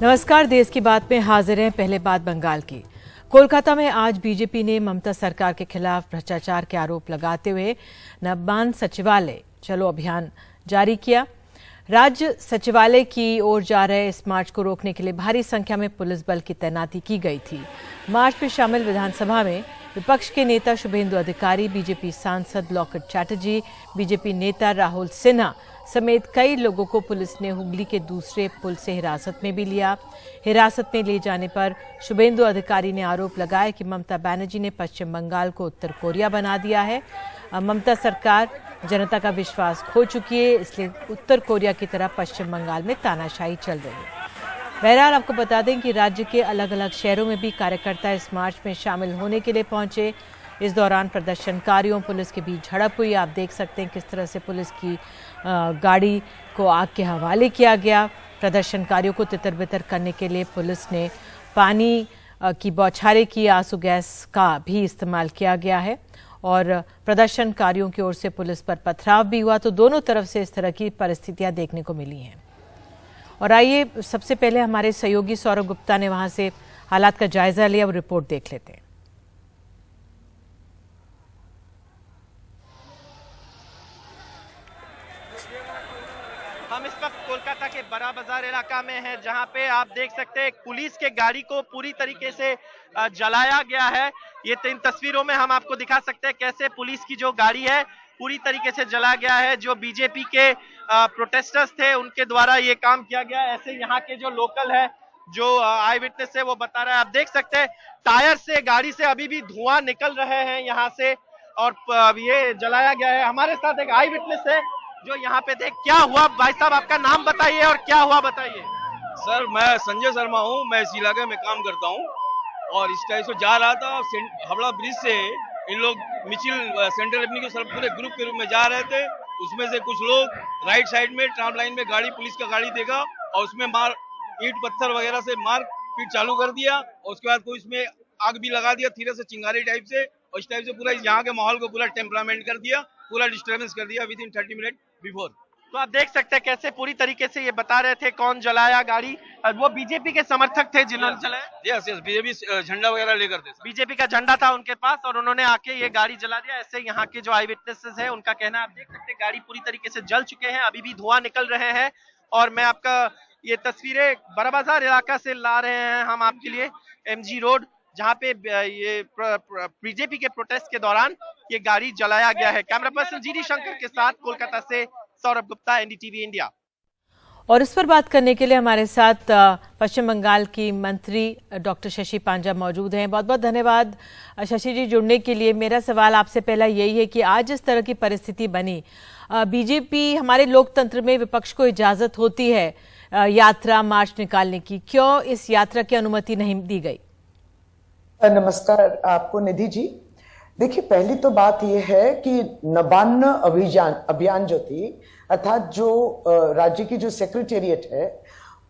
नमस्कार, देश की बात में हाजिर हैं। पहले बात बंगाल की। कोलकाता में आज बीजेपी ने ममता सरकार के खिलाफ भ्रष्टाचार के आरोप लगाते हुए नबान सचिवालय चलो अभियान जारी किया। राज्य सचिवालय की ओर जा रहे इस मार्च को रोकने के लिए भारी संख्या में पुलिस बल की तैनाती की गई थी। मार्च में शामिल विधानसभा में विपक्ष के नेता शुभेंदु अधिकारी, बीजेपी सांसद लॉकेट चैटर्जी, बीजेपी नेता राहुल सिन्हा समेत कई लोगों को पुलिस ने हुगली के दूसरे पुल से हिरासत में भी लिया। हिरासत में ले जाने पर शुभेंदु अधिकारी ने आरोप लगाया कि ममता बनर्जी ने पश्चिम बंगाल को उत्तर कोरिया बना दिया है। ममता सरकार जनता का विश्वास खो चुकी है, इसलिए उत्तर कोरिया की तरह पश्चिम बंगाल में तानाशाही चल रही है। बहरहाल आपको बता दें कि राज्य के अलग अलग शहरों में भी कार्यकर्ता इस मार्च में शामिल होने के लिए पहुंचे। इस दौरान प्रदर्शनकारियों पुलिस के बीच झड़प हुई। आप देख सकते हैं किस तरह से पुलिस की गाड़ी को आग के हवाले किया गया। प्रदर्शनकारियों को तितर बितर करने के लिए पुलिस ने पानी की बौछारें की, आंसू गैस का भी इस्तेमाल किया गया है और प्रदर्शनकारियों की ओर से पुलिस पर पथराव भी हुआ। तो दोनों तरफ से इस तरह की परिस्थितियां देखने को मिली हैं। और आइए सबसे पहले हमारे सहयोगी सौरभ गुप्ता ने वहां से हालात का जायजा लिया, वो रिपोर्ट देख लेते हैं। हम इस वक्त कोलकाता के बड़ा बाजार इलाका में हैं, जहां पे आप देख सकते हैं पुलिस के गाड़ी को पूरी तरीके से जलाया गया है। ये इन तस्वीरों में हम आपको दिखा सकते हैं कैसे पुलिस की जो गाड़ी है पूरी तरीके से जला गया है। जो बीजेपी के प्रोटेस्टर्स थे उनके द्वारा ये काम किया गया। ऐसे यहाँ के जो लोकल है, जो आई विटनेस है, वो बता रहा है। आप देख सकते हैं टायर से, गाड़ी से अभी भी धुआं निकल रहे हैं यहाँ से और ये जलाया गया है। हमारे साथ एक आई विटनेस है जो यहाँ पे देख। क्या हुआ भाई साहब, आपका नाम बताइए और क्या हुआ बताइए। सर, मैं संजय शर्मा हूँ, मैं इस इलाके में काम करता हूँ और इस टाइम से जा रहा था हावड़ा ब्रिज से। इन लोग मिचिल सेंट्रल एवेन्यू के सर पूरे ग्रुप के रूप में जा रहे थे। उसमें से कुछ लोग राइट साइड में ट्राम लाइन में गाड़ी, पुलिस का गाड़ी देखा और उसमें मार ईंट पत्थर वगैरह से मार पीट चालू कर दिया और उसके बाद कोई इसमें आग भी लगा दिया धीरे से, चिंगारी टाइप से। और इस टाइप से पूरा यहाँ के माहौल को पूरा टेम्परामेंट कर दिया, पूरा डिस्टर्बेंस कर दिया विद इन 30 मिनट बिफोर। तो आप देख सकते हैं कैसे पूरी तरीके से ये बता रहे थे कौन जलाया गाड़ी। वो बीजेपी के समर्थक थे जिन्होंने जलाया। यस, बीजेपी झंडा वगैरह लेकर थे। बीजेपी का झंडा था उनके पास और उन्होंने आके ये गाड़ी जला दिया। ऐसे यहाँ के जो आई विटनेसेस है उनका कहना, आप देख सकते हैं गाड़ी पूरी तरीके से जल चुके हैं, अभी भी धुआं निकल रहे हैं। और मैं आपका ये तस्वीरें बड़ा बाजार इलाका से ला रहे हैं हम आपके लिए, MG रोड, जहाँ पे ये बीजेपी के प्रोटेस्ट के दौरान ये गाड़ी जलाया गया है। कैमरा पर्सन GD शंकर के साथ कोलकाता से सौरभ गुप्ता, NDTV इंडिया। और इस पर बात करने के लिए हमारे साथ पश्चिम बंगाल की मंत्री डॉक्टर शशि पांजा मौजूद हैं। बहुत बहुत धन्यवाद शशि जी जुड़ने के लिए। मेरा सवाल आपसे पहला यही है कि आज इस तरह की परिस्थिति बनी, बीजेपी, हमारे लोकतंत्र में विपक्ष को इजाजत होती है यात्रा मार्च निकालने की, क्यों इस यात्रा की अनुमति नहीं दी गई? नमस्कार आपको निधि जी। देखिए, पहली तो बात यह है कि नबान्न अभियान जो थी, अर्थात जो राज्य की जो सेक्रेटेरिएट है,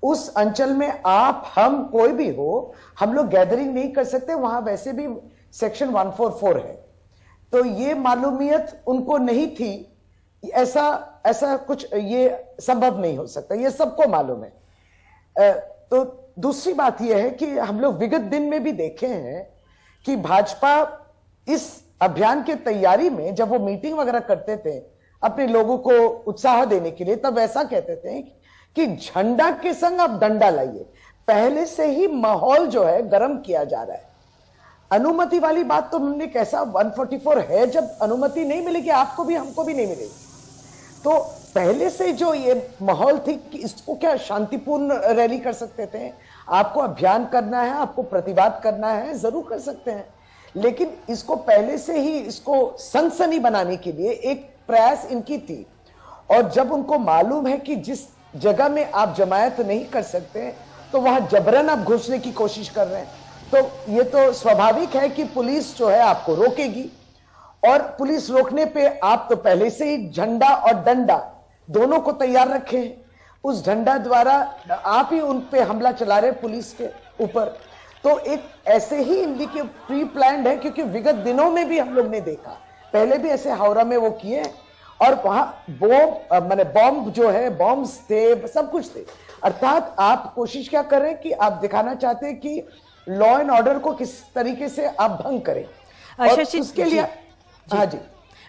उस अंचल में आप, हम, कोई भी हो, हम लोग गैदरिंग नहीं कर सकते। वहां वैसे भी सेक्शन 144 है, तो ये मालूमियत उनको नहीं थी। ऐसा कुछ ये संभव नहीं हो सकता, ये सबको मालूम है। तो दूसरी बात यह है कि हम लोग विगत दिन में भी देखे हैं कि भाजपा इस अभियान के तैयारी में जब वो मीटिंग वगैरह करते थे अपने लोगों को उत्साह देने के लिए, तब ऐसा कहते थे कि झंडा के संग आप डंडा लाइए। पहले से ही माहौल जो है गर्म किया जा रहा है। अनुमति वाली बात तो हमने कैसा, 144 है, जब अनुमति नहीं मिलेगी आपको भी हमको भी नहीं मिलेगी। तो पहले से जो ये माहौल थी कि इसको क्या शांतिपूर्ण रैली कर सकते थे, आपको अभियान करना है, आपको प्रतिवाद करना है, जरूर कर सकते हैं, लेकिन इसको पहले से ही इसको सनसनी बनाने के लिए एक प्रयास इनकी थी। और जब उनको मालूम है कि जिस जगह में आप जमायत नहीं कर सकते तो वहां जबरन आप घुसने की कोशिश कर रहे हैं, तो ये तो स्वाभाविक है कि पुलिस जो है आपको रोकेगी। और पुलिस रोकने पे आप तो पहले से ही झंडा और डंडा दोनों को तैयार रखे हैं। उस झंडा द्वारा आप ही उन पे हमला चला रहे पुलिस के ऊपर। तो एक ऐसे ही इनकी प्री प्लान्ड है, क्योंकि विगत दिनों में भी हम लोग ने देखा, पहले भी ऐसे हावड़ा में वो किए और वहां बॉम्ब जो है, बॉम्ब्स थे, सब कुछ थे। अर्थात आप कोशिश क्या कर रहे हैं कि आप दिखाना चाहते हैं कि लॉ एंड ऑर्डर को किस तरीके से आप भंग करें, और उसके लिए हाँ जी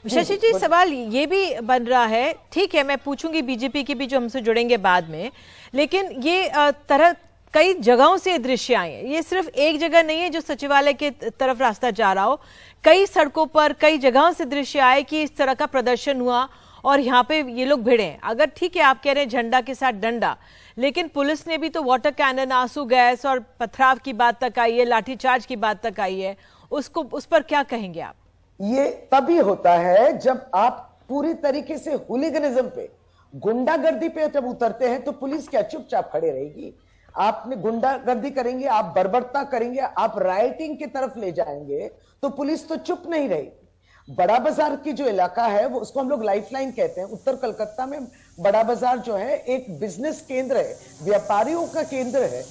शशि जी, सवाल ये भी बन रहा है, ठीक है मैं पूछूंगी बीजेपी की भी जो हमसे जुड़ेंगे बाद में, लेकिन ये तरह कई जगहों से दृश्य आए हैं, ये सिर्फ एक जगह नहीं है जो सचिवालय के तरफ रास्ता जा रहा हो, कई सड़कों पर कई जगहों से दृश्य आए कि इस तरह का प्रदर्शन हुआ और यहाँ पे ये लोग भिड़े हैं। अगर ठीक है आप कह रहे हैं झंडा के साथ डंडा, लेकिन पुलिस ने भी तो वाटर कैनन, आंसू गैस और पथराव की बात तक आई है, लाठीचार्ज की बात तक आई है, उस पर क्या कहेंगे आप? ये तभी होता है जब आप पूरी तरीके से हुलिगनिज्म पे, गुंडागर्दी पे जब उतरते हैं तो पुलिस क्या चुपचाप खड़े रहेगी? आपने गुंडागर्दी करेंगे, आप बर्बरता करेंगे, आप राइटिंग की तरफ ले जाएंगे तो पुलिस तो चुप नहीं रहेगी। बड़ा बाजार की जो इलाका है वो, उसको हम लोग लाइफलाइन कहते हैं। उत्तर कलकत्ता में बड़ा बाजार जो है एक बिजनेस केंद्र है, व्यापारियों का केंद्र है,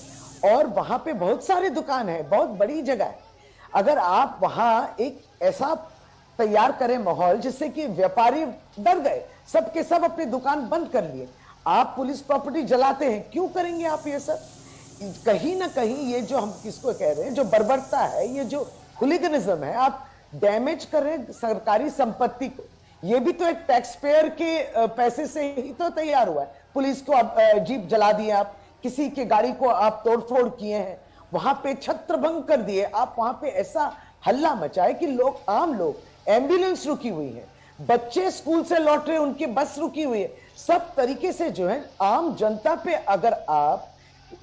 और वहां पे बहुत सारे दुकान है, बहुत बड़ी जगह है। अगर आप वहां एक ऐसा तैयार करें माहौल जिससे कि व्यापारी डर गए, सबके सब अपनी दुकान बंद कर लिए, आप पुलिस प्रॉपर्टी जलाते हैं, क्यों करेंगे आप ये सब? कहीं ना कहीं ये जो हम किसको कह रहे हैं, जो बर्बरता है, ये जो हुलिगनिज्म है, आप डैमेज कर रहे हैं सरकारी संपत्ति को। ये भी तो एक टैक्स पेयर के पैसे से ही तो तैयार हुआ है। पुलिस को आप जीप जला दिए, आप किसी की गाड़ी को आप तोड़फोड़ किए हैं, वहां पे छत्रभंग कर दिए आप, वहां पे ऐसा हल्ला मचाए कि लोग, आम लोग, एम्बुलेंस रुकी हुई है, बच्चे स्कूल से लौट रहे हैं, उनकी बस रुकी हुई है, सब तरीके से जो है आम जनता पे अगर आप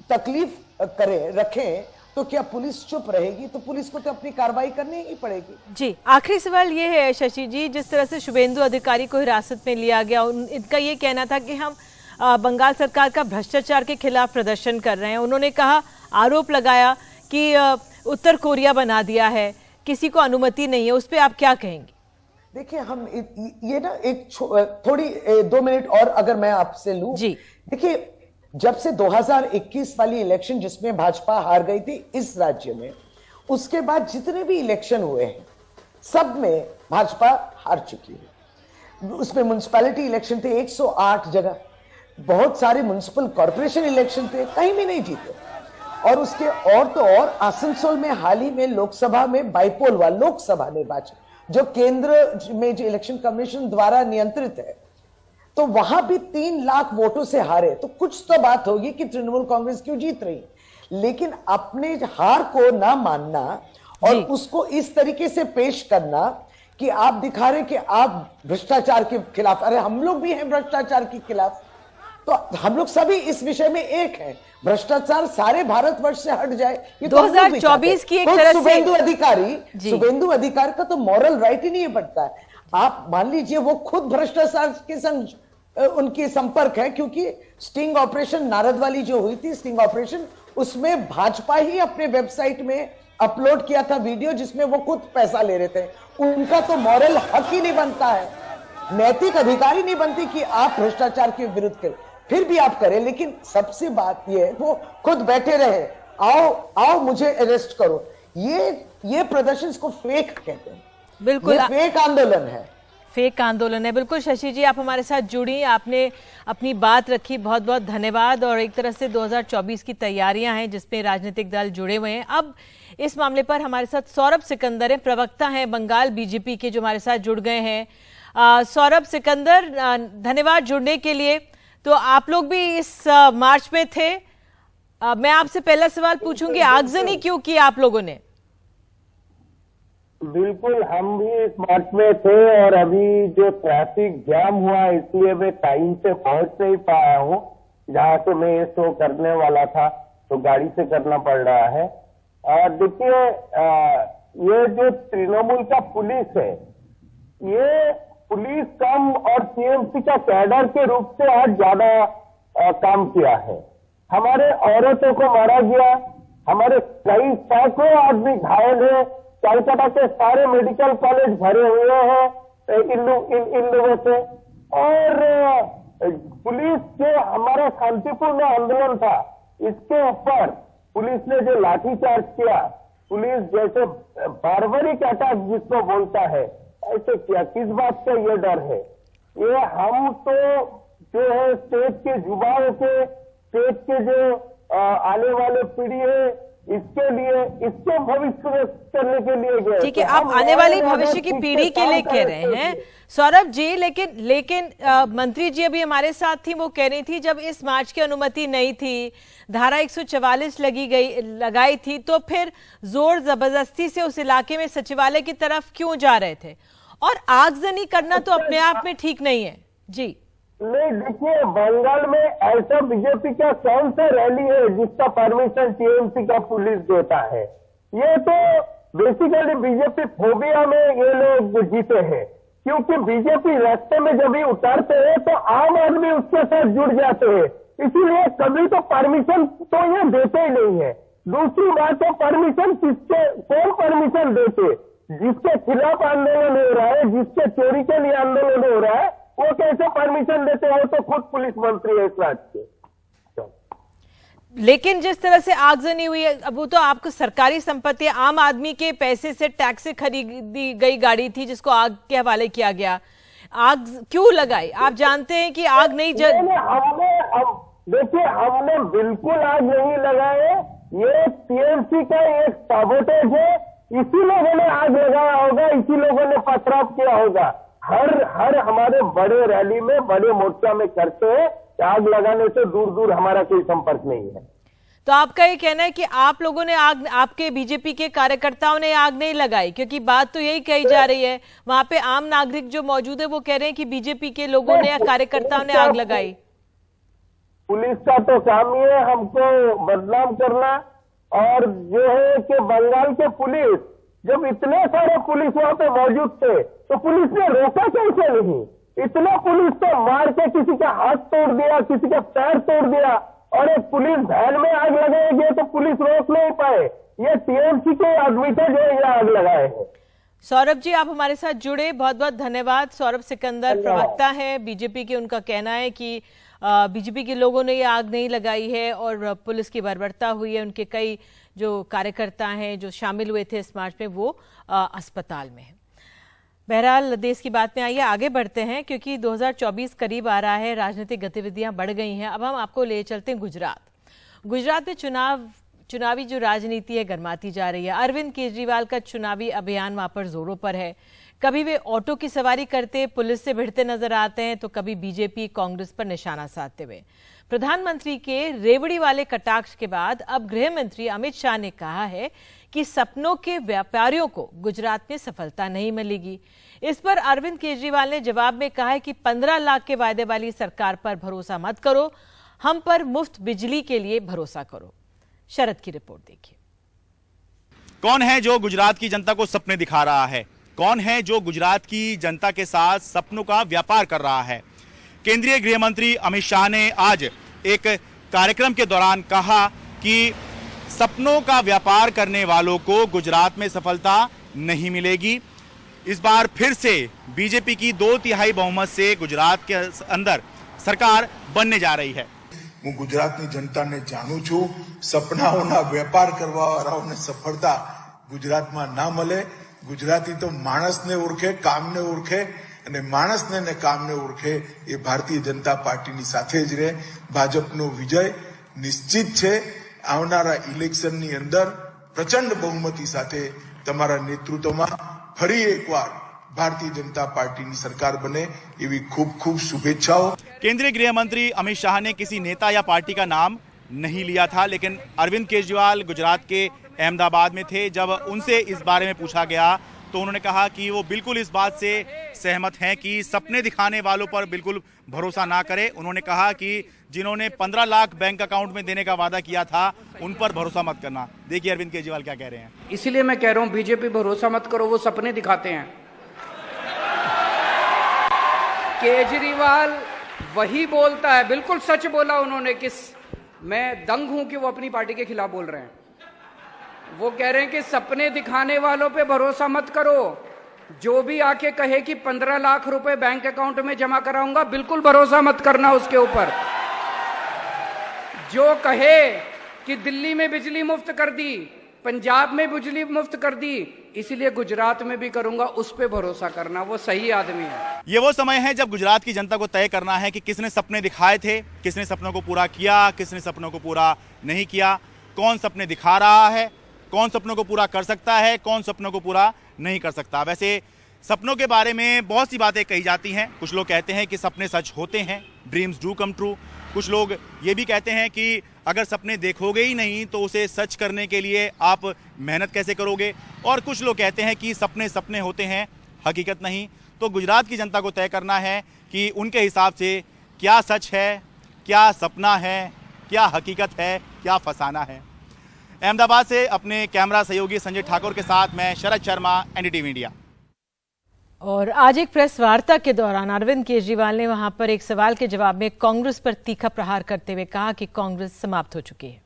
तकलीफ करें, रखें, तो क्या पुलिस चुप रहेगी? तो पुलिस को तो अपनी कार्रवाई करनी ही पड़ेगी। जी, आखिरी सवाल ये है शशि जी, जिस तरह से शुभेंदु अधिकारी को हिरासत में लिया गया, इनका ये कहना था कि हम बंगाल सरकार का भ्रष्टाचार के खिलाफ प्रदर्शन कर रहे हैं। उन्होंने कहा, आरोप लगाया कि उत्तर कोरिया बना दिया है, किसी को अनुमति नहीं है, उस पर आप क्या कहेंगे? देखिए, हम ये ना एक थोड़ी 2 मिनट और अगर मैं आपसे लूं। जी, देखिए, जब से 2021 वाली इलेक्शन जिसमें भाजपा हार गई थी इस राज्य में, उसके बाद जितने भी इलेक्शन हुए हैं सब में भाजपा हार चुकी है। उसमें म्युनिसिपैलिटी इलेक्शन थे 108 जगह, बहुत सारे म्युनिसिपल कॉर्पोरेशन इलेक्शन थे, कहीं भी नहीं जीते। और उसके और तो और आसनसोल में हाल ही में लोकसभा में बाइपोल हुआ, लोकसभा निर्वाचन जो केंद्र में जो इलेक्शन कमीशन द्वारा नियंत्रित है, तो वहां भी 3 लाख वोटों से हारे। तो कुछ तो बात होगी कि तृणमूल कांग्रेस क्यों जीत रही, लेकिन अपने हार को ना मानना और उसको इस तरीके से पेश करना कि आप दिखा रहे कि आप भ्रष्टाचार के खिलाफ, अरे हम लोग भी हैं भ्रष्टाचार के खिलाफ, तो हम लोग सभी इस विषय में एक हैं। भ्रष्टाचार सारे भारतवर्ष से हट जाए, ये 2024 की एक तरह से शुभेंदु अधिकारी का तो मॉरल राइट ही नहीं बनता है। आप मान लीजिए वो खुद भ्रष्टाचार के संग उनकी संपर्क है, क्योंकि स्टिंग ऑपरेशन नारद वाली जो हुई थी स्टिंग ऑपरेशन, उसमें भाजपा ही अपने वेबसाइट में अपलोड किया था वीडियो जिसमें वो खुद पैसा ले रहे थे। उनका तो मॉरल हक ही नहीं बनता है, नैतिक अधिकार ही नहीं बनती कि आप भ्रष्टाचार के विरुद्ध करें, फिर भी आप करें। लेकिन सबसे बात यह है वो खुद बैठे रहे, आओ मुझे अरेस्ट करो, ये प्रदर्शन इसको फेक कहते हैं। बिल्कुल, ये फेक आंदोलन है, फेक आंदोलन है। बिल्कुल शशि जी, आप हमारे साथ जुड़ी, आपने अपनी बात रखी, बहुत बहुत धन्यवाद। और एक तरह से 2024 की तैयारियां हैं जिसमें राजनीतिक दल जुड़े हुए हैं। अब इस मामले पर हमारे साथ सौरभ सिकंदर हैं, प्रवक्ता हैं बंगाल बीजेपी के, जो हमारे साथ जुड़ गए हैं। सौरभ सिकंदर, धन्यवाद जुड़ने के लिए। तो आप लोग भी इस मार्च में थे, मैं आपसे पहला सवाल पूछूंगी, आगजनी क्यों की आप लोगों ने? बिल्कुल, हम भी इस मार्च में थे और अभी जो ट्रैफिक जाम हुआ इसलिए मैं टाइम से पहुंच नहीं पाया हूं। जहां से मैं ये शो करने वाला था तो गाड़ी से करना पड़ रहा है। देखिए, ये जो तृणमूल का पुलिस है, ये पुलिस कम और टीएमसी का कैडर के रूप से आज ज्यादा काम किया है। हमारे औरतों को मारा गया, हमारे कई सैकड़ों आदमी घायल है, कलकत्ता के सारे मेडिकल कॉलेज भरे हुए हैं इन लोगों से। और पुलिस जो हमारा शांतिपूर्ण आंदोलन था, इसके ऊपर पुलिस ने जो लाठीचार्ज किया, पुलिस जैसे बार्बरिक अटैक जिसको बोलता है, ऐसे किया। किस बात का ये डर है? ये हम तो जो है स्टेट के युवाओं के स्टेट के जो आने वाले पीढ़ी है इसके लिए, इसके भविष्य करने के लिए गए। ठीक है, आप आने वाली भविष्य की पीढ़ी के लिए कह रहे हैं सौरभ जी, लेकिन मंत्री जी अभी हमारे साथ थी, वो कह रही थी जब इस मार्च की अनुमति नहीं थी, धारा 144 लगाई थी, तो फिर जोर जबरदस्ती से उस इलाके में सचिवालय की तरफ क्यों जा रहे थे? और आगजनी करना तो अपने आप में ठीक नहीं है जी। नहीं, देखिए बंगाल में ऐसा बीजेपी का कौन सा रैली है जिसका परमिशन टीएमसी का पुलिस देता है? ये तो बेसिकली बीजेपी फोबिया में ये लोग जीते हैं, क्योंकि बीजेपी रास्ते में जब भी उतारते हैं तो आम आदमी उसके साथ जुड़ जाते हैं, इसीलिए कभी तो परमिशन तो ये देते ही नहीं है। दूसरी बात है, परमिशन किसके, कौन परमिशन देते? जिसके खिलाफ आंदोलन हो रहा है, जिसके चोरी के लिए आंदोलन हो रहा है, वो कैसे परमिशन देते हो? तो खुद पुलिस मंत्री है इस राज्य के। लेकिन जिस तरह से आगजनी हुई है, अब वो तो आपको सरकारी संपत्ति, आम आदमी के पैसे से टैक्स से खरीदी गई गाड़ी थी जिसको आग के हवाले किया गया। आग क्यों लगाई? आप जानते हैं कि आग नहीं देखिए हमने बिल्कुल आग नहीं लगाए, ये टीएमसी का एक साबोटेज है, इसी लोगों ने आग लगाया होगा, इसी लोगों ने पथराव किया होगा। हर हमारे बड़े रैली में, बड़े मोर्चा में करते हैं, आग लगाने से दूर दूर हमारा कोई संपर्क नहीं है। तो आपका ये कहना है कि आप लोगों ने आग, आपके बीजेपी के कार्यकर्ताओं ने आग नहीं लगाई? क्योंकि बात तो यही कही जा रही है, वहां पे आम नागरिक जो मौजूद है वो कह रहे हैं कि बीजेपी के लोगों ने या कार्यकर्ताओं ने आग लगाई। पुलिस का तो काम ही है हमको बदनाम करना, और जो है कि बंगाल के पुलिस, जब इतने सारे पुलिस वहां पे मौजूद थे तो पुलिस ने रोका कैसे नहीं? इतना पुलिस तो मार के किसी का हाथ तोड़ दिया, किसी का पैर तोड़ दिया, और एक पुलिस वैन में आग लगाएगी तो पुलिस रोक नहीं पाए। ये टीएमसी के आदमी थे जो ये आग लगाए हैं। सौरभ जी आप हमारे साथ जुड़े, बहुत बहुत धन्यवाद। सौरभ सिकंदर प्रवक्ता है बीजेपी के, उनका कहना है कि बीजेपी के लोगों ने ये आग नहीं लगाई है और पुलिस की बर्बरता हुई है। उनके कई जो कार्यकर्ता हैं जो शामिल हुए थे इस मार्च में वो अस्पताल में हैं। बहरहाल देश की बात में आइए आगे बढ़ते हैं, क्योंकि 2024 करीब आ रहा है, राजनीतिक गतिविधियां बढ़ गई हैं। अब हम आपको ले चलते हैं गुजरात में चुनावी जो राजनीति है गरमाती जा रही है। अरविंद केजरीवाल का चुनावी अभियान वहां पर जोरों पर है। कभी वे ऑटो की सवारी करते पुलिस से भिड़ते नजर आते हैं, तो कभी बीजेपी कांग्रेस पर निशाना साधते हुए। प्रधानमंत्री के रेवड़ी वाले कटाक्ष के बाद अब गृह मंत्री अमित शाह ने कहा है कि सपनों के व्यापारियों को गुजरात में सफलता नहीं मिलेगी। इस पर अरविंद केजरीवाल ने जवाब में कहा है कि 15 लाख के वायदे वाली सरकार पर भरोसा मत करो, हम पर मुफ्त बिजली के लिए भरोसा करो। शरद की रिपोर्ट देखिए। कौन है जो गुजरात की जनता को सपने दिखा रहा है? कौन है जो गुजरात की जनता के साथ सपनों का व्यापार कर रहा है? केंद्रीय गृह मंत्री अमित शाह ने आज एक कार्यक्रम के दौरान कहा कि सपनों का व्यापार करने वालों को गुजरात में सफलता नहीं मिलेगी। इस बार फिर से बीजेपी की 2/3 बहुमत से गुजरात के अंदर सरकार बनने जा रही है। હું ગુજરાતની જનતાને જાણું છું, સપનાઓના વેપાર કરવાવાળાઓને સફળતા ગુજરાતમાં ના મળે। ગુજરાતી તો માણસને ઓળખે, કામને ઓળખે, અને માણસને ને કામને ઓળખે એ ભારતીય જનતા પાર્ટીની સાથે જ રહે। ભાજપનો વિજય નિશ્ચિત છે। આવનારા ઇલેક્શનની અંદર પ્રચંડ બહુમતી સાથે તમારા નેતૃત્વમાં ફરી એકવાર भारतीय जनता पार्टी की सरकार बने, ये खूब खूब शुभेच्छाओं। केंद्रीय गृह मंत्री अमित शाह ने किसी नेता या पार्टी का नाम नहीं लिया था, लेकिन अरविंद केजरीवाल गुजरात के अहमदाबाद में थे। जब उनसे इस बारे में पूछा गया तो उन्होंने कहा कि वो बिल्कुल इस बात से सहमत हैं कि सपने दिखाने वालों पर बिल्कुल भरोसा ना करें। उन्होंने कहा कि जिन्होंने 15 लाख बैंक अकाउंट में देने का वादा किया था उन पर भरोसा मत करना। देखिए अरविंद केजरीवाल क्या कह रहे हैं। इसीलिए मैं कह रहा हूं बीजेपी भरोसा मत करो, वो सपने दिखाते हैं। केजरीवाल वही बोलता है, बिल्कुल सच बोला उन्होंने कि मैं दंग हूं कि वो अपनी पार्टी के खिलाफ बोल रहे हैं। वो कह रहे हैं कि सपने दिखाने वालों पे भरोसा मत करो। जो भी आके कहे कि 15 लाख रुपए बैंक अकाउंट में जमा कराऊंगा, बिल्कुल भरोसा मत करना उसके ऊपर। जो कहे कि दिल्ली में बिजली मुफ्त कर दी, पंजाब में बिजली मुफ्त कर दी, इसलिए गुजरात में भी करूंगा, उस पे भरोसा करना, वो सही आदमी है। ये वो समय है जब गुजरात की जनता को तय करना है कि किसने सपने दिखाए थे, किसने सपनों को पूरा किया, किसने सपनों को पूरा नहीं किया, कौन सपने दिखा रहा है, कौन सपनों को पूरा कर सकता है, कौन सपनों को पूरा नहीं कर सकता। वैसे सपनों के बारे में बहुत सी बातें कही जाती हैं। कुछ लोग कहते हैं कि सपने सच होते हैं, ड्रीम्स डू कम ट्रू। कुछ लोग ये भी कहते हैं कि अगर सपने देखोगे ही नहीं तो उसे सच करने के लिए आप मेहनत कैसे करोगे। और कुछ लोग कहते हैं कि सपने सपने होते हैं, हकीकत नहीं। तो गुजरात की जनता को तय करना है कि उनके हिसाब से क्या सच है, क्या सपना है, क्या हकीकत है, क्या फसाना है। अहमदाबाद से अपने कैमरा सहयोगी संजय ठाकुर के साथ मैं शरद शर्मा, एनडीटीवी इंडिया। और आज एक प्रेस वार्ता के दौरान अरविंद केजरीवाल ने वहां पर एक सवाल के जवाब में कांग्रेस पर तीखा प्रहार करते हुए कहा कि कांग्रेस समाप्त हो चुकी है।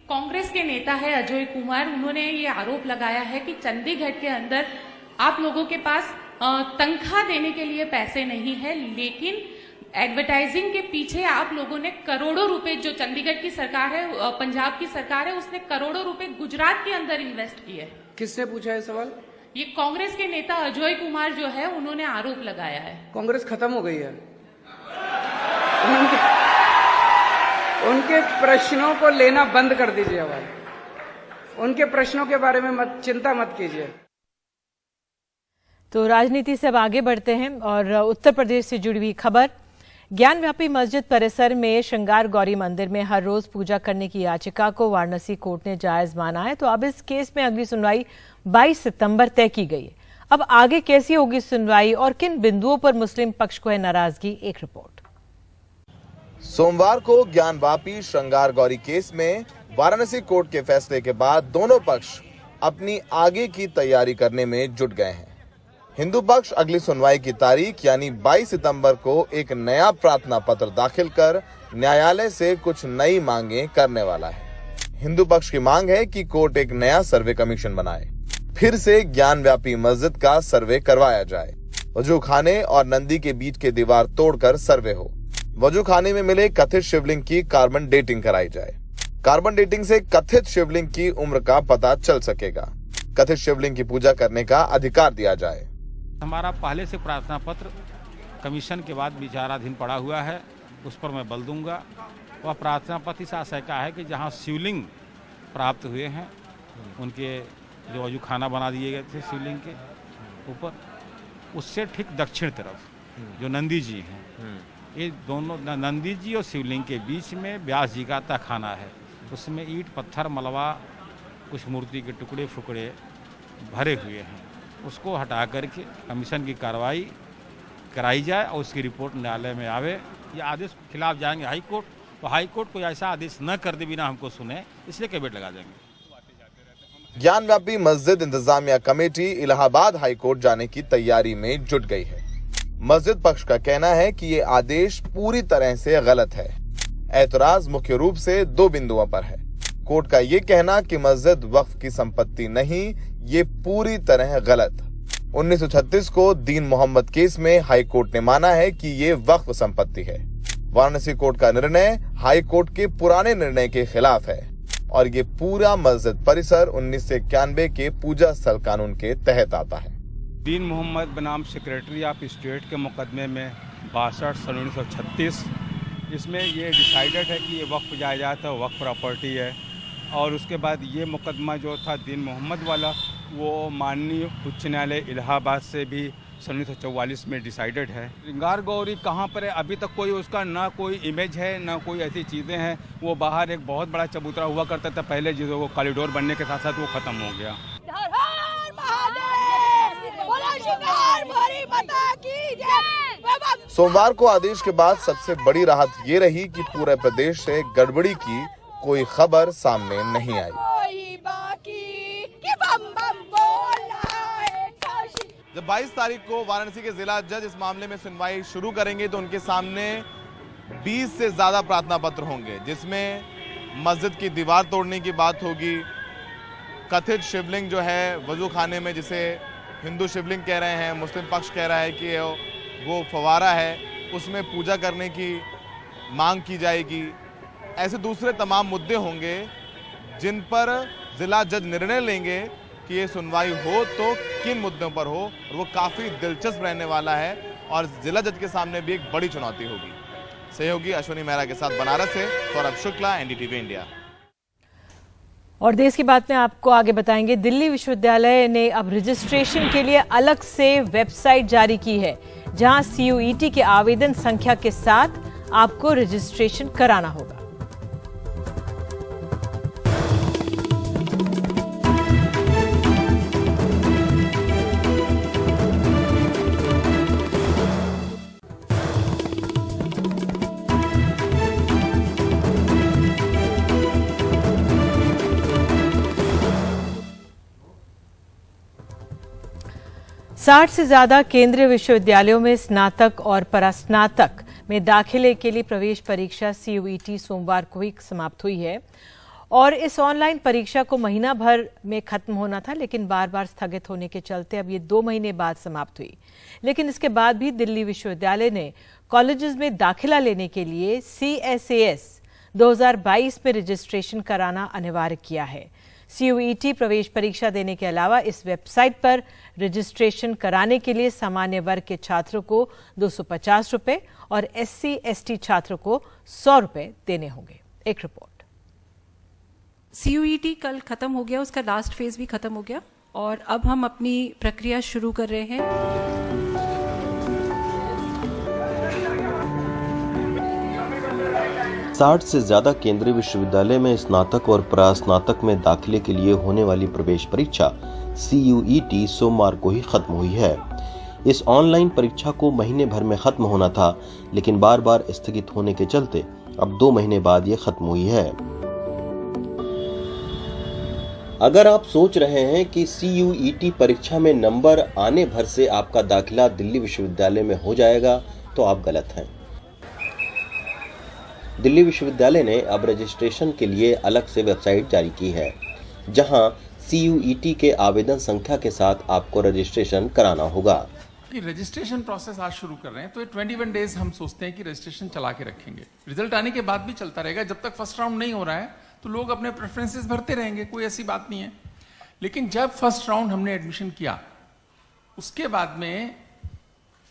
कांग्रेस के नेता है अजय कुमार, उन्होंने ये आरोप लगाया है कि चंडीगढ़ के अंदर आप लोगों के पास तनख्वाह देने के लिए पैसे नहीं है, लेकिन एडवर्टाइजिंग के पीछे आप लोगों ने करोड़ों रुपए, जो चंडीगढ़ की सरकार है, पंजाब की सरकार है, उसने करोड़ों रुपए गुजरात के अंदर इन्वेस्ट किए। किसने पूछा है सवाल? ये कांग्रेस के नेता अजय कुमार जो है, उन्होंने आरोप लगाया है। कांग्रेस खत्म हो गई है। उनके प्रश्नों को लेना बंद कर दीजिए। अब उनके प्रश्नों के बारे में चिंता मत कीजिए। तो राजनीति से अब आगे बढ़ते हैं और उत्तर प्रदेश से जुड़ी हुई खबर। ज्ञानव्यापी मस्जिद परिसर में श्रृंगार गौरी मंदिर में हर रोज पूजा करने की याचिका को वाराणसी कोर्ट ने जायज माना है। तो अब इस केस में अगली सुनवाई 22 सितंबर तय की गई है। अब आगे कैसी होगी सुनवाई और किन बिंदुओं पर मुस्लिम पक्ष को है नाराजगी, एक रिपोर्ट। सोमवार को ज्ञानवापी श्रृंगार गौरी केस में वाराणसी कोर्ट के फैसले के बाद दोनों पक्ष अपनी आगे की तैयारी करने में जुट गए हैं। हिंदू पक्ष अगली सुनवाई की तारीख यानी 22 सितंबर को एक नया प्रार्थना पत्र दाखिल कर न्यायालय से कुछ नई मांगे करने वाला है। हिंदू पक्ष की मांग है कि कोर्ट एक नया सर्वे कमीशन बनाए, फिर से ज्ञानव्यापी मस्जिद का सर्वे करवाया जाए, वजू खाने और नंदी के बीच के दीवार तोड़कर सर्वे हो, वजू खाने में मिले कथित शिवलिंग की कार्बन डेटिंग कराई जाए। कार्बन डेटिंग से कथित शिवलिंग की उम्र का पता चल सकेगा। कथित शिवलिंग की पूजा करने का अधिकार दिया जाए। हमारा पहले से प्रार्थना पत्र कमीशन के बाद विचाराधीन पड़ा हुआ है, उस पर मैं बल दूंगा। वह प्रार्थना पत्र इस आशय का है कि जहां शिवलिंग प्राप्त हुए हैं, उनके जो वजू खाना बना दिए गए थे शिवलिंग के ऊपर, उससे ठीक दक्षिण तरफ जो नंदी जी हैं, ये दोनों नंदी जी और शिवलिंग के बीच में व्यास जी का तहखाना है। उसमें ईंट पत्थर मलबा कुछ मूर्ति के टुकड़े फुकड़े भरे हुए हैं, उसको हटा करके कमीशन की कार्रवाई कराई जाए और उसकी रिपोर्ट न्यायालय में आवे। ये आदेश के खिलाफ जाएंगे हाई कोर्ट, तो हाई कोर्ट कोई ऐसा आदेश न कर दे बिना हमको सुने, इसलिए कैबिनेट लगा देंगे। ज्ञानव्यापी मस्जिद इंतजामिया कमेटी इलाहाबाद हाई कोर्ट जाने की तैयारी में जुट गई है। मस्जिद पक्ष का कहना है कि ये आदेश पूरी तरह से गलत है। ऐतराज मुख्य रूप से 2 बिंदुओं पर है। कोर्ट का ये कहना कि मस्जिद वक्फ की संपत्ति नहीं, ये पूरी तरह गलत। 1936 को दीन मोहम्मद केस में हाई कोर्ट ने माना है कि ये वक्फ संपत्ति है। वाराणसी कोर्ट का निर्णय हाई कोर्ट के पुराने निर्णय के खिलाफ है और ये पूरा मस्जिद परिसर 1991 के पूजा स्थल कानून के तहत आता है। दीन मोहम्मद बनाम सेक्रेटरी ऑफ स्टेट के मुकदमे में 62/1936, इसमें ये डिसाइडेड है कि ये वक्फ जायदाद है, वक्फ प्रॉपर्टी है। और उसके बाद ये मुकदमा जो था दीन मोहम्मद वाला, वो माननीय उच्च न्यायालय इलाहाबाद से भी 1944 में डिसाइडेड है। श्रृंगार गौरी कहाँ पर है, अभी तक कोई उसका ना कोई इमेज है ना कोई ऐसी चीज़ें हैं। वो बाहर एक बहुत बड़ा चबूतरा हुआ करता था पहले, जिसको वो कॉरिडोर बनने के साथ साथ वो ख़त्म हो गया। सोमवार को आदेश के बाद सबसे बड़ी राहत ये रही कि पूरे प्रदेश से गड़बड़ी की कोई खबर सामने नहीं आई। जब 22 तारीख को वाराणसी के जिला जज इस मामले में सुनवाई शुरू करेंगे तो उनके सामने 20 से ज्यादा प्रार्थना पत्र होंगे, जिसमें मस्जिद की दीवार तोड़ने की बात होगी, कथित शिवलिंग जो है वजू खाने में, जिसे हिंदू शिवलिंग कह रहे हैं, मुस्लिम पक्ष कह रहा है कि वो फवारा है, उसमें पूजा करने की मांग की जाएगी। ऐसे दूसरे तमाम मुद्दे होंगे जिन पर जिला जज निर्णय लेंगे कि ये सुनवाई हो तो किन मुद्दों पर हो, और वो काफी दिलचस्प रहने वाला है और जिला जज के सामने भी एक बड़ी चुनौती होगी। सहयोगी अश्विनी मेहरा के साथ बनारस से सौरभ शुक्ला, एनडीटीवी इंडिया। और देश की बात में आपको आगे बताएंगे, दिल्ली विश्वविद्यालय ने अब रजिस्ट्रेशन के लिए अलग से वेबसाइट जारी की है, जहां CUET के आवेदन संख्या के साथ आपको रजिस्ट्रेशन कराना होगा। साठ से ज्यादा केंद्रीय विश्वविद्यालयों में स्नातक और परास्नातक में दाखिले के लिए प्रवेश परीक्षा CUET सोमवार को ही समाप्त हुई है और इस ऑनलाइन परीक्षा को महीना भर में खत्म होना था, लेकिन बार बार स्थगित होने के चलते अब ये 2 महीने बाद समाप्त हुई। लेकिन इसके बाद भी दिल्ली विश्वविद्यालय ने कॉलेजेस में दाखिला लेने के लिए CSAS 2022 में रजिस्ट्रेशन कराना अनिवार्य किया है। CUET प्रवेश परीक्षा देने के अलावा इस वेबसाइट पर रजिस्ट्रेशन कराने के लिए सामान्य वर्ग के छात्रों को 250 रुपए और SC/ST छात्रों को 100 रुपए देने होंगे। एक रिपोर्ट। CUET कल खत्म हो गया, उसका लास्ट फेज भी खत्म हो गया और अब हम अपनी प्रक्रिया शुरू कर रहे हैं। 60 से ज्यादा केंद्रीय विश्वविद्यालय में स्नातक और परास्नातक में दाखिले के लिए होने वाली प्रवेश परीक्षा CUET सोमवार को ही खत्म हुई है। इस ऑनलाइन परीक्षा को महीने भर में खत्म होना था, लेकिन बार बार स्थगित होने के चलते अब 2 महीने बाद ये खत्म हुई है। अगर आप सोच रहे हैं कि CUET परीक्षा में नंबर आने भर से आपका दाखिला दिल्ली विश्वविद्यालय में हो जाएगा, तो आप गलत हैं। दिल्ली विश्वविद्यालय ने अब रजिस्ट्रेशन के लिए अलग से वेबसाइट जारी की है, जहां CUET के आवेदन संख्या के साथ आपको रजिस्ट्रेशन कराना होगा। रजिस्ट्रेशन प्रोसेस आज शुरू कर रहे हैं, तो ये 21 डेज हम सोचते हैं कि रजिस्ट्रेशन चला के रखेंगे। रिजल्ट आने के बाद भी चलता रहेगा, जब तक फर्स्ट राउंड नहीं हो रहा है तो लोग अपने प्रेफरेंसेस भरते रहेंगे, कोई ऐसी बात नहीं है। लेकिन जब फर्स्ट राउंड हमने एडमिशन किया, उसके बाद में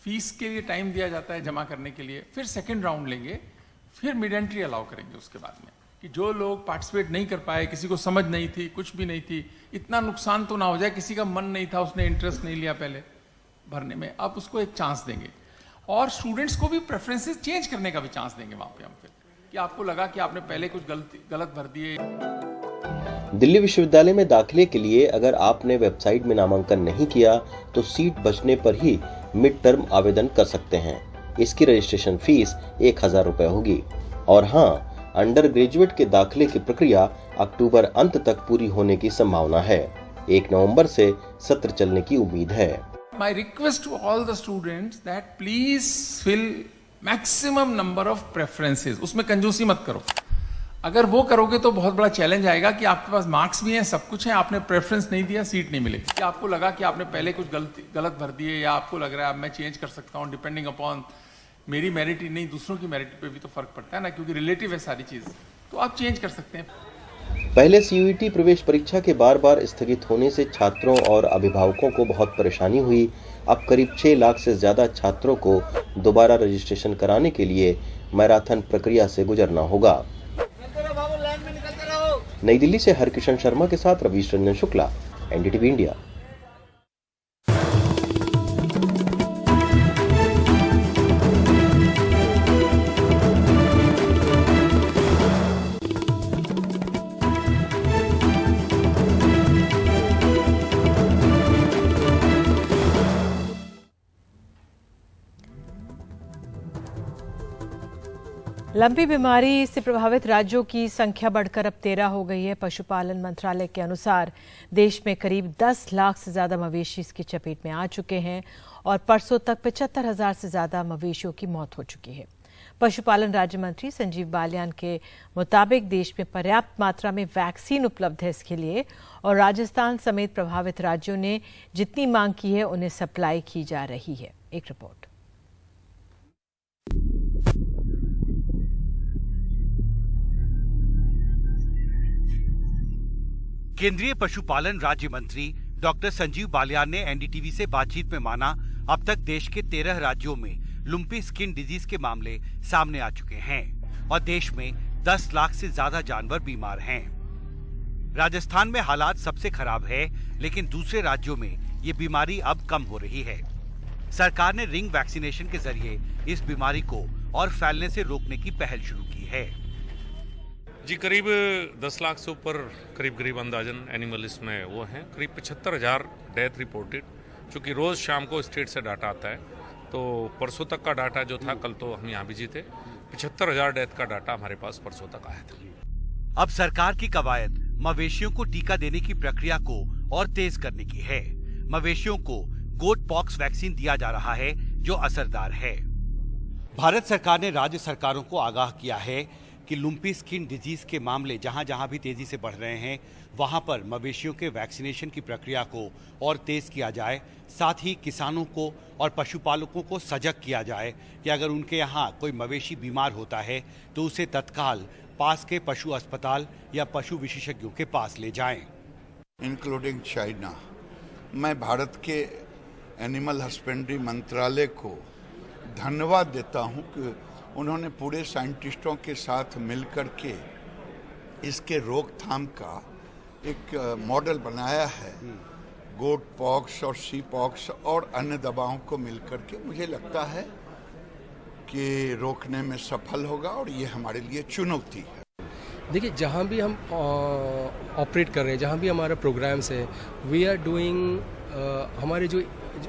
फीस के लिए टाइम दिया जाता है जमा करने के लिए, फिर सेकेंड राउंड लेंगे, फिर मिड एंट्री अलाउ करेंगे उसके बाद में, कि जो लोग पार्टिसिपेट नहीं कर पाए, किसी को समझ नहीं थी, कुछ भी नहीं थी, इतना नुकसान तो ना हो जाए, किसी का मन नहीं था, उसने इंटरेस्ट नहीं लिया पहले भरने में, अब उसको एक चांस देंगे। और स्टूडेंट्स को भी प्रेफरेंसेस चेंज करने का भी चांस देंगे वहां पे हम फिर, कि आपको लगा कि आपने पहले कुछ गलत भर दिए। दिल्ली विश्वविद्यालय में दाखिले के लिए अगर आपने वेबसाइट में नामांकन नहीं किया तो सीट बचने पर ही मिड टर्म आवेदन कर सकते हैं। इसकी रजिस्ट्रेशन फीस 1000 रुपए होगी। और हाँ, अंडर ग्रेजुएट के दाखिले की प्रक्रिया अक्टूबर अंत तक पूरी होने की संभावना है। 1 नवंबर से सत्र चलने की उम्मीद है। My request to all the students that please fill maximum number of preferences. उसमें कंजूसी मत करो। अगर वो करोगे तो बहुत बड़ा चैलेंज आएगा कि आपके पास मार्क्स भी हैं, सब कुछ है, आपने प्रेफरेंस नहीं दिया, सीट नहीं मिलेगी। कि आपको लगा कि आपने पहले कुछ गलत भर दिए, या आपको लग रहा है अब मैं चेंज कर सकता हूँ डिपेंडिंग अपॉन मेरी मेरिट ही नहीं, दूसरों की मेरिट पे भी तो फर्क पड़ता है ना, क्योंकि रिलेटिव है सारी चीज, तो आप चेंज कर सकते हैं। पहले CUET प्रवेश परीक्षा के बार बार स्थगित होने से छात्रों और अभिभावकों को बहुत परेशानी हुई। अब करीब 6 लाख से ज्यादा छात्रों को दोबारा रजिस्ट्रेशन कराने के लिए मैराथन प्रक्रिया से गुजरना होगा। नई दिल्ली से हरकिशन शर्मा के साथ Ravish Ranjan Shukla, NDTV India. Lumpy बीमारी से प्रभावित राज्यों की संख्या बढ़कर अब 13 हो गई है। पशुपालन मंत्रालय के अनुसार देश में करीब 10 लाख से ज्यादा मवेशी इसकी चपेट में आ चुके हैं और परसों तक 75,000 से ज्यादा मवेशियों की मौत हो चुकी है। पशुपालन राज्य मंत्री संजीव बालियान के मुताबिक देश में पर्याप्त मात्रा में वैक्सीन उपलब्ध है इसके लिए, और राजस्थान समेत प्रभावित राज्यों ने जितनी मांग की है उन्हें सप्लाई की जा रही है। एक रिपोर्ट। केंद्रीय पशुपालन राज्य मंत्री डॉक्टर संजीव बालियान ने एनडीटीवी से बातचीत में माना, अब तक देश के 13 राज्यों में लुम्पी स्किन डिजीज के मामले सामने आ चुके हैं और देश में 10 लाख से ज्यादा जानवर बीमार हैं। राजस्थान में हालात सबसे खराब है, लेकिन दूसरे राज्यों में ये बीमारी अब कम हो रही है। सरकार ने रिंग वैक्सीनेशन के जरिए इस बीमारी को और फैलने से रोकने की पहल शुरू की है। जी करीब 10 लाख से ऊपर करीब अंदाजन एनिमल इसमें वो हैं। करीब 75,000 डेथ रिपोर्टेड, चूँकि रोज़ शाम को स्टेट से डाटा आता है, तो परसों तक का डाटा जो था, कल तो हम यहाँ बिजी थे, 75,000 डेथ का डाटा हमारे पास परसों तक आया था। अब सरकार की कवायद मवेशियों को टीका देने की प्रक्रिया को और तेज करने की है। मवेशियों को गोट पॉक्स वैक्सीन दिया जा रहा है जो असरदार है। भारत सरकार ने राज्य सरकारों को आगाह किया है कि लुम्पी स्किन डिजीज के मामले जहां जहां भी तेजी से बढ़ रहे हैं, वहां पर मवेशियों के वैक्सीनेशन की प्रक्रिया को और तेज किया जाए। साथ ही किसानों को और पशुपालकों को सजग किया जाए कि अगर उनके यहाँ कोई मवेशी बीमार होता है तो उसे तत्काल पास के पशु अस्पताल या पशु विशेषज्ञों के पास ले जाएं। Including China. मैं भारत के एनिमल हस्बेंड्री मंत्रालय को धन्यवाद देता हूं कि उन्होंने पूरे साइंटिस्टों के साथ मिलकर के इसके रोकथाम का एक मॉडल बनाया है। गोट पॉक्स और सी पॉक्स और अन्य दवाओं को मिलकर के मुझे लगता है कि रोकने में सफल होगा और ये हमारे लिए चुनौती है। देखिए, जहाँ भी हम ऑपरेट कर रहे हैं, जहाँ भी हमारा प्रोग्राम्स है, वी आर डूइंग हमारे जो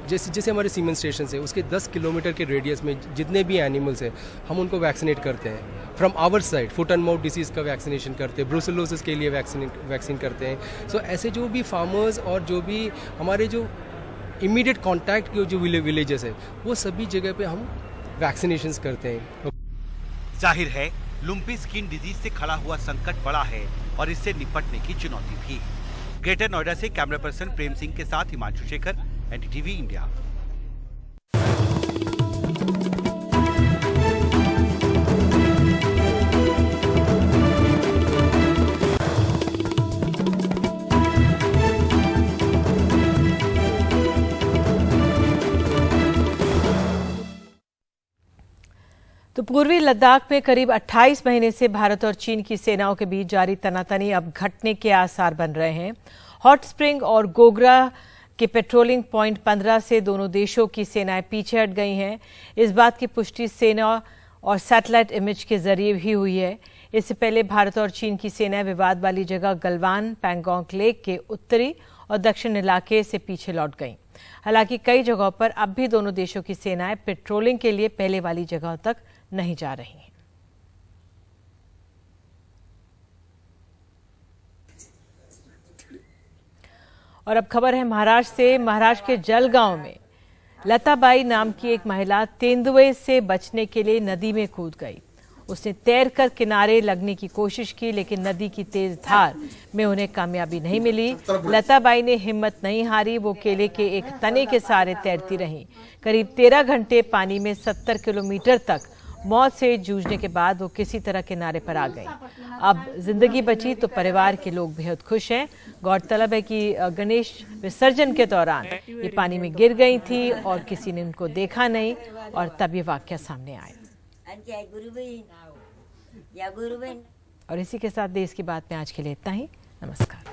जैसे हमारे सीमेंट स्टेशन है उसके 10 किलोमीटर के रेडियस में जितने भी एनिमल्स हैं हम उनको वैक्सीनेट करते हैं। From our side foot and mouth disease का वैक्सीनेशन करते हैं, ब्रूसेलोसिस के लिए वैक्सीन करते हैं। सो ऐसे जो भी फार्मर्स और जो भी हमारे जो इमीडिएट कॉन्टैक्ट के जो विलेजेस है वो सभी जगह पे हम वैक्सीनेशंस करते हैं। जाहिर है लुम्पी स्किन डिजीज से खड़ा हुआ संकट बड़ा है और इससे निपटने की चुनौती भी। ग्रेटर नोएडा से कैमरा पर्सन प्रेम सिंह के साथ हिमांशु शेखर, एनडीटीवी इंडिया। तो पूर्वी लद्दाख में करीब 28 महीने से भारत और चीन की सेनाओं के बीच जारी तनातनी अब घटने के आसार बन रहे हैं। हॉट स्प्रिंग और गोगरा के पेट्रोलिंग पॉइंट 15 से दोनों देशों की सेनाएं पीछे हट गई हैं। इस बात की पुष्टि सेना और सैटेलाइट इमेज के जरिए भी हुई है। इससे पहले भारत और चीन की सेनाएं विवाद वाली जगह गलवान पैंगोंग लेक के उत्तरी और दक्षिण इलाके से पीछे लौट गईं। हालांकि कई जगहों पर अब भी दोनों देशों की सेनाएं पेट्रोलिंग के लिए पहले वाली जगहों तक नहीं जा रही हैं। और अब खबर है महाराष्ट्र से। महाराष्ट्र के जलगांव में लताबाई नाम की एक महिला तेंदुए से बचने के लिए नदी में कूद गई। उसने तैरकर किनारे लगने की कोशिश की, लेकिन नदी की तेज धार में उन्हें कामयाबी नहीं मिली। लताबाई ने हिम्मत नहीं हारी, वो केले के एक तने के सहारे तैरती रहीं। करीब 13 घंटे पानी में 70 किलोमीटर तक मौत से जूझने के बाद वो किसी तरह किनारे पर आ गई। अब जिंदगी बची तो परिवार के लोग बेहद खुश हैं। गौरतलब है कि गणेश विसर्जन के दौरान ये पानी में गिर गई थी और किसी ने उनको देखा नहीं और तब ये वाकया सामने आया। और इसी के साथ देश की बात में आज के लिए इतना ही। नमस्कार।